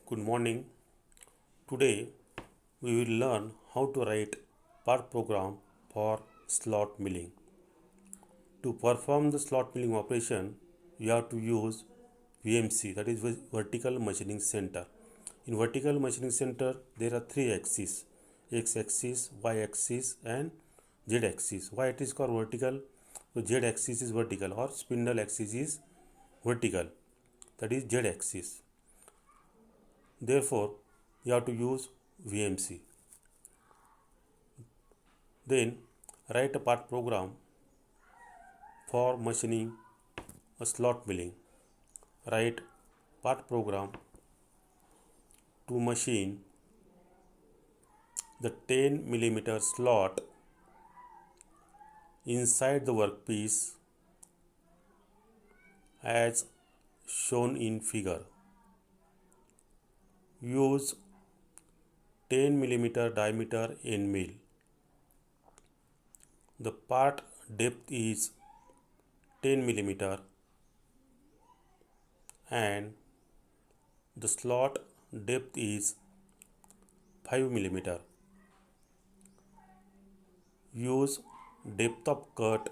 Good morning. Today we will learn how to write part program for slot milling. To perform the slot milling operation, you have to use VMC, that is vertical machining center. In vertical machining center, there are three axes: X axis, Y axis, and Z axis. Why it is called vertical? So Z axis is vertical, or spindle axis is vertical, that is Z axis. Therefore, you have to use VMC. Then write a part program for machining a slot milling. Write part program to machine the 10 millimeter slot inside the workpiece as shown in figure. Use 10 millimeter diameter end mill. The part depth is 10 millimeter and the slot depth is 5 millimeter. Use depth of cut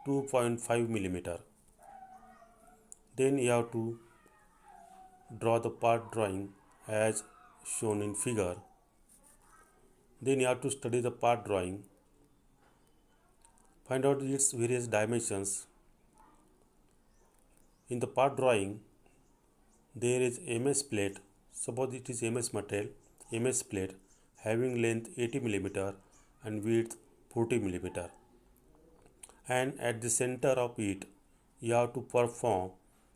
2.5 millimeter. Then you have to draw the part drawing as shown in figure. Then you have to study the part drawing. Find out its various dimensions. In the part drawing, there is MS plate. Suppose it is MS material, MS plate having length 80 millimeter and width 40 millimeter. And at the center of it, you have to perform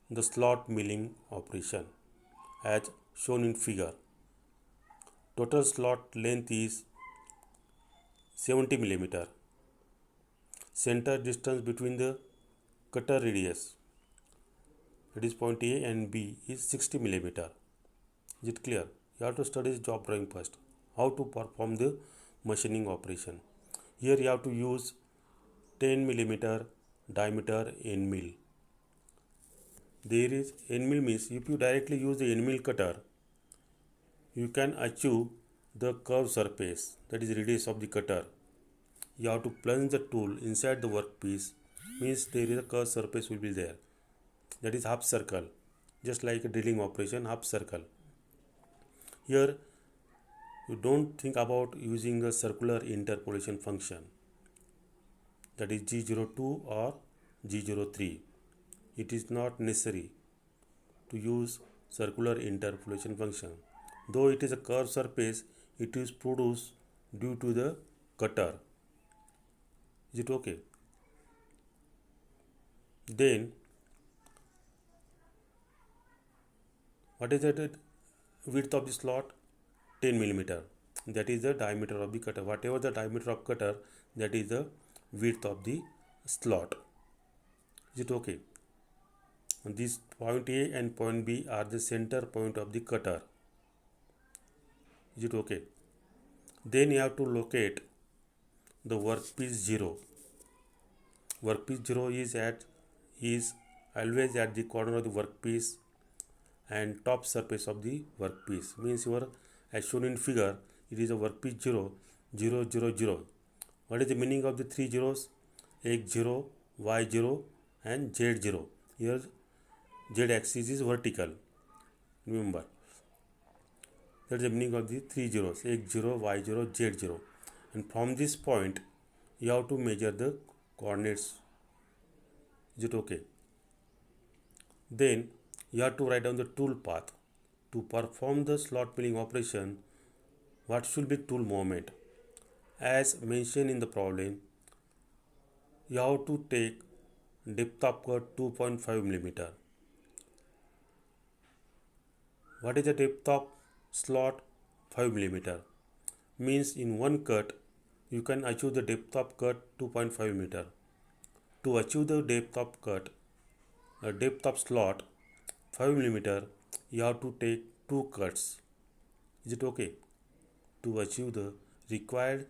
the slot milling operation as shown in figure. Total slot length is 70 millimeter. Center distance between the cutter radius, that is point A and B, is 60 millimeter. Is it clear? You have to study the job drawing first. How to perform the machining operation. Here you have to use 10 millimeter diameter end mill. There is end mill means if you directly use the end mill cutter, you can achieve the curved surface, that is radius of the cutter. You have to plunge the tool inside the workpiece, means there is a curved surface will be there, that is half circle, just like a drilling operation, half circle. Here you don't think about using a circular interpolation function, that is G02 or G03. It is not necessary to use circular interpolation function. Though it is a curved surface, it is produced due to the cutter. Is it okay? Then what is the width of the slot? 10 millimeter. That is the diameter of the cutter. Whatever the diameter of cutter, that is the width of the slot. Is it okay? And this point A and point B are the center point of the cutter. Is it okay? Then you have to locate the workpiece 0. Workpiece 0 is always at the corner of the workpiece and top surface of the workpiece. Means your, as shown in figure, it is a workpiece 0, 0, 0, 0. What is the meaning of the three zeros? X0, Y0 and Z0. Here Z axis is vertical. Remember, that is the meaning of the three zeros: X0, Y0, Z0. And from this point, you have to measure the coordinates. Is it okay? Then you have to write down the tool path. To perform the slot milling operation, what should be tool movement? As mentioned in the problem, you have to take depth of cut 2.5 millimeter. What is the depth of slot? 5 millimeter. Means in one cut you can achieve the depth of cut 2.5 meter. To achieve the depth of cut, depth of slot 5 millimeter, you have to take two cuts. Is it okay? To achieve the required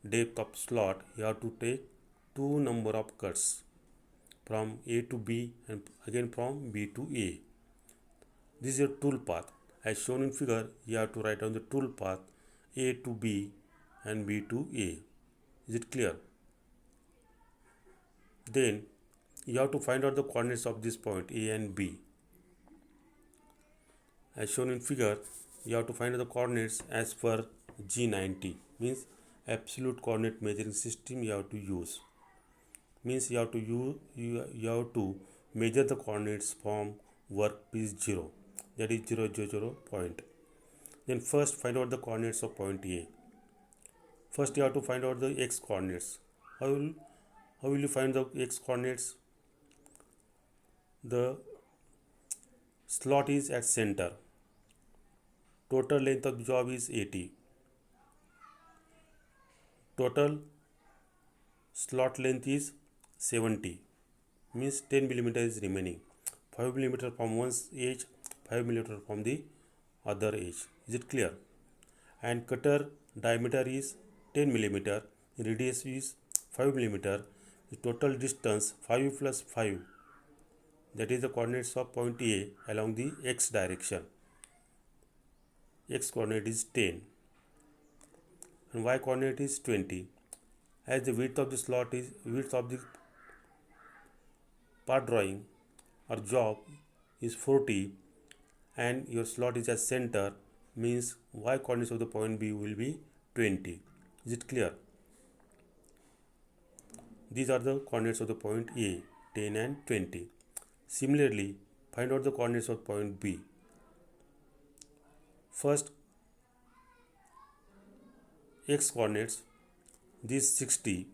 depth of slot, you have to take two number of cuts from A to B and again from B to A. This is your tool path. As shown in figure, you have to write down the tool path A to B and B to A. Is it clear? Then you have to find out the coordinates of this point A and B. As shown in figure, you have to find out the coordinates as per G90, means absolute coordinate measuring system you have to use. Means you have to measure the coordinates from workpiece 0, that is 0, 0, 0 point. Then first find out the coordinates of point A. First you have to find out the x coordinates. How will you find the x coordinates? The slot is at center. Total length of the job is 80. Total slot length is 70. Means 10 millimeter is remaining. 5 millimeter from one edge, 5 millimeter from the other edge. Is it clear? And cutter diameter is 10 millimeter. Radius is 5 millimeter. The total distance 5 plus 5. That is the coordinates of point A along the x direction. X coordinate is 10 and y coordinate is 20. As the width of the part drawing or job is 40 and your slot is at center, means y coordinates of the point B will be 20. Is it clear? These are the coordinates of the point A, 10 and 20. Similarly, find out the coordinates of point B. First, x coordinates, this 60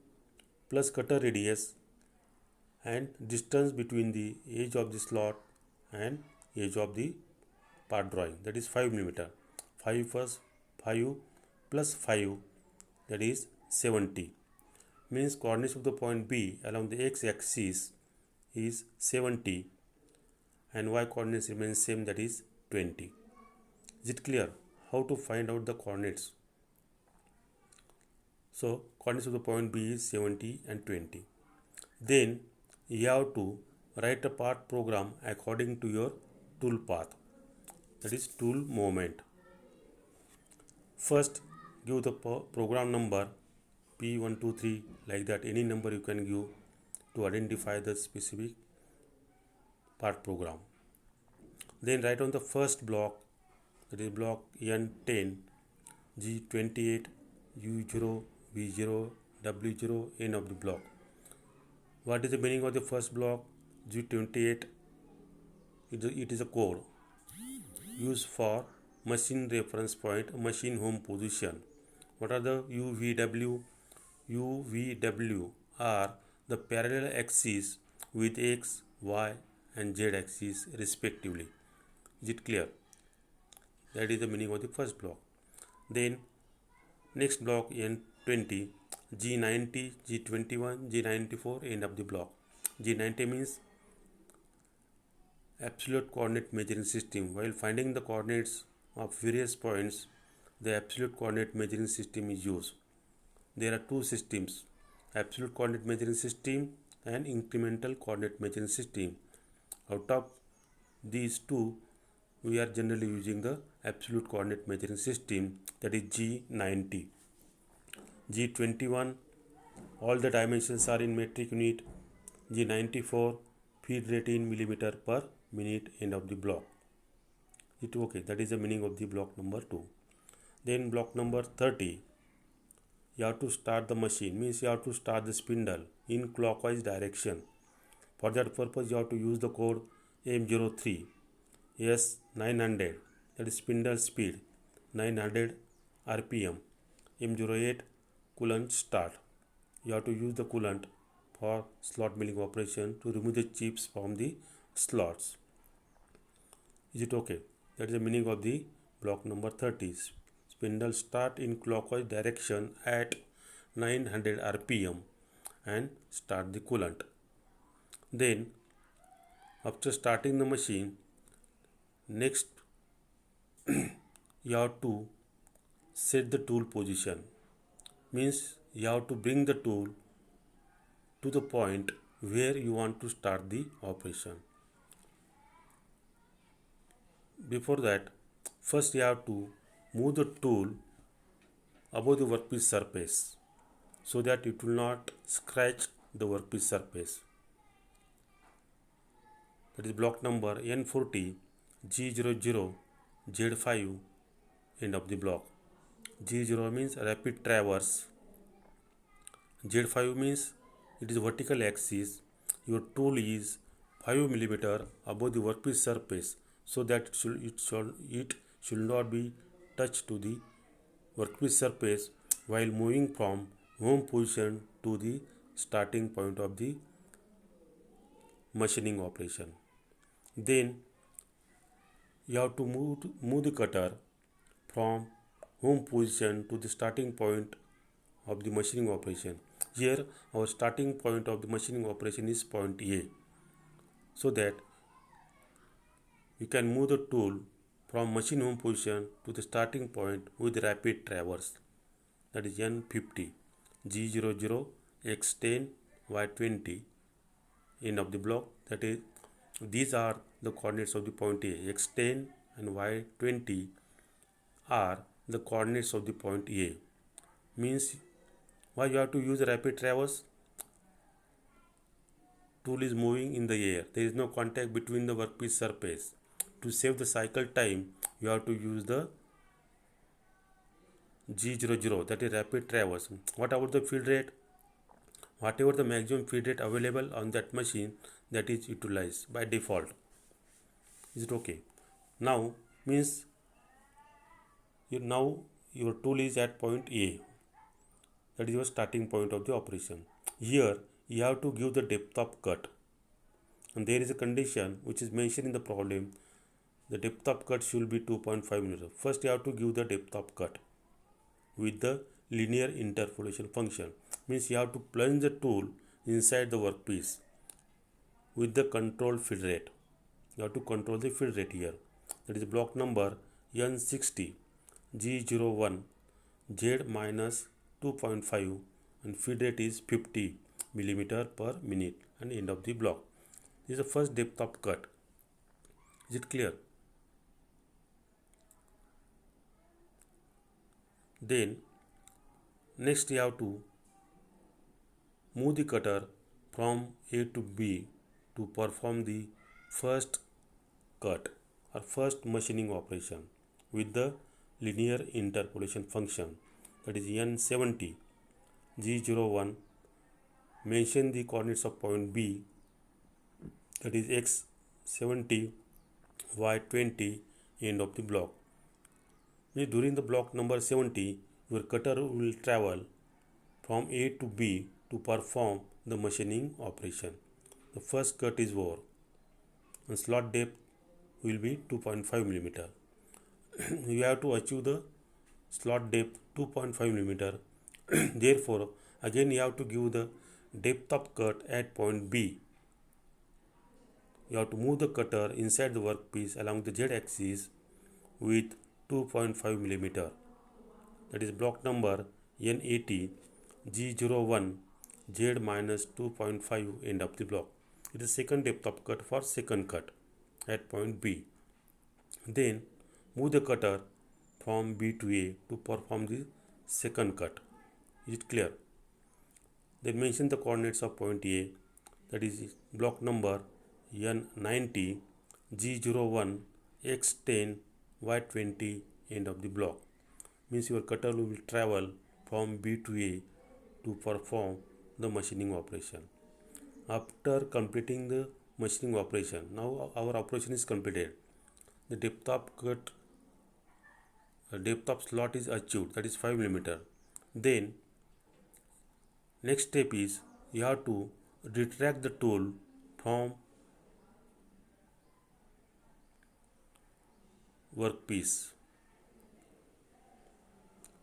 plus cutter radius and distance between the edge of the slot and edge of the part drawing, that is 5 millimeter. 5 plus 5, that is 70. Means coordinates of the point B along the x axis is 70 and y coordinates remain same, that is 20. Is it clear how to find out the coordinates? So coordinates of the point B is 70 and 20. Then you have to write a part program according to your tool path, that is tool movement. First give the program number P123, like that, any number you can give to identify the specific part program. Then write on the first block, that is block N10, G28, U0, V0, W0, end of the block. What is the meaning of the first block? G28, it is a code used for machine reference point, machine home position. What are the UVW? UVW are the parallel axes with X, Y and Z axis respectively. Is it clear? That is the meaning of the first block. Then next block N20, G90, G21, G94, end of the block. G90 means absolute coordinate measuring system. While finding the coordinates of various points, the absolute coordinate measuring system is used. There are two systems, absolute coordinate measuring system and incremental coordinate measuring system. Out of these two, we are generally using the absolute coordinate measuring system, that is G90. G21, all the dimensions are in metric unit. G94, feed rate in millimeter per minute, end of the block. It okay, that is the meaning of the block number 2. Then block number 30, you have to start the machine, means you have to start the spindle in clockwise direction. For that purpose you have to use the code M03 S900, that is spindle speed 900 RPM. M08 coolant start. You have to use the coolant for slot milling operation to remove the chips from the slots. Is it okay? That is the meaning of the block number 30. Spindle start in clockwise direction at 900 RPM and start the coolant. Then after starting the machine, next you have to set the tool position, means you have to bring the tool to the point where you want to start the operation. Before that, First you have to move the tool above the workpiece surface so that it will not scratch the workpiece surface. That is block number N40 G00 Z5 end of the block. G0 means rapid traverse, Z5 means it is vertical axis. Your tool is 5 mm above the workpiece surface so that it should not be touched to the workpiece surface while moving from home position to the starting point of the machining operation. Then you have to move the cutter from home position to the starting point of the machining operation. Here our starting point of the machining operation is point A, so that you can move the tool from machine home position to the starting point with rapid traverse. That is N50 G00 X10 Y20 end of the block. That is, these are the coordinates of the point A. X10 and Y20 are the coordinates of the point A. Means why you have to use rapid traverse? Tool is moving in the air. There is no contact between the workpiece surface. To save the cycle time, you have to use the G00, that is rapid traverse. What about the feed rate? Whatever the maximum feed rate available on that machine, that is utilized by default. Is it okay? Now means your tool is at point A. That is your starting point of the operation. Here you have to give the depth of cut, and there is a condition which is mentioned in the problem. The depth of cut should be 2.5 mm. First you have to give the depth of cut with the linear interpolation function. Means you have to plunge the tool inside the workpiece with the controlled feed rate. You have to control the feed rate here. That is block number N60 G01 Z minus 2.5 and feed rate is 50 mm per minute and end of the block. This is the first depth of cut. Is it clear? Then next you have to move the cutter from A to B to perform the first cut or first machining operation with the linear interpolation function. That is N70 G01. Mention the coordinates of point B, that is X70 Y20 end of the block. During the block number 70, your cutter will travel from A to B to perform the machining operation. The first cut is over and slot depth will be 2.5 mm. You have to achieve the slot depth 2.5 mm. Therefore, again you have to give the depth of cut at point B. You have to move the cutter inside the workpiece along the Z axis with 2.5 mm. That is block number N80 G01 Z minus 2.5 end of the block. It is second depth of cut for second cut at point B. Then move the cutter from B to A to perform the second cut. Is it clear? Then mention the coordinates of point A, that is block number N90 G01 X10 Y20 end of the block. Means your cutter will travel from B to A to perform the machining operation. After completing the machining operation, now our operation is completed. The depth of cut, depth of slot is achieved, that is 5 mm. Then next step is you have to retract the tool from workpiece,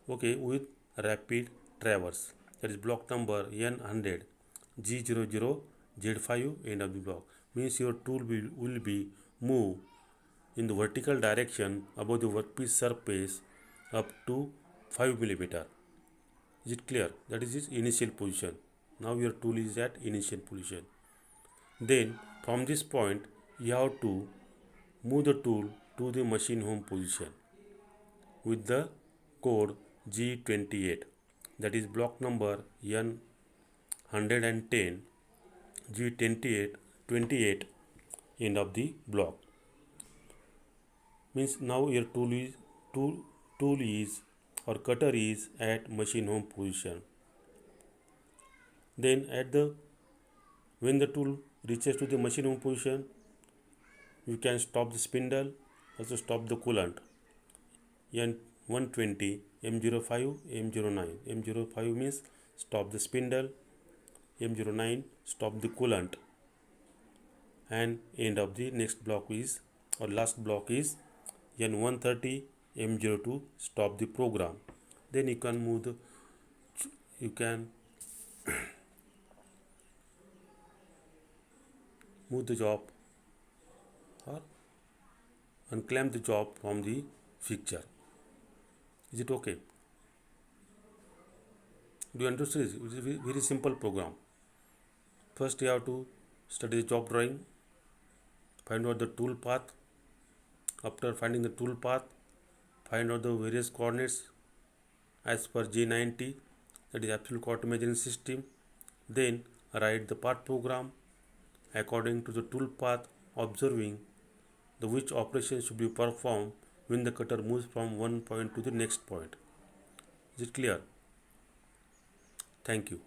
okay, with rapid traverse. That is block number N100 G00 Z5 end of the block. Means your tool will be moved in the vertical direction above the workpiece surface up to 5 mm. Is it clear? That is its initial position. Now your tool is at initial position. Then from this point you have to move the tool to the machine home position. with the code G28, that is block number N110 G28 end of the block. Means now your tool is or cutter is at machine home position. Then when the tool reaches to the machine home position, you can stop the spindle, also stop the coolant. N120 M05 M09. M05 means stop the spindle, M09 stop the coolant, and end of the next block is or last block is N130 M02 stop the program. Then you can move the job or unclamp the job from the fixture. Is it okay? Do you understand? It is a very simple program. First you have to study the job drawing, find out the tool path. After finding the tool path, find out the various coordinates as per J90, that is absolute coordinate measuring system. Then write the part program according to the tool path, observing the which operation should be performed when the cutter moves from one point to the next point. Is it clear? Thank you.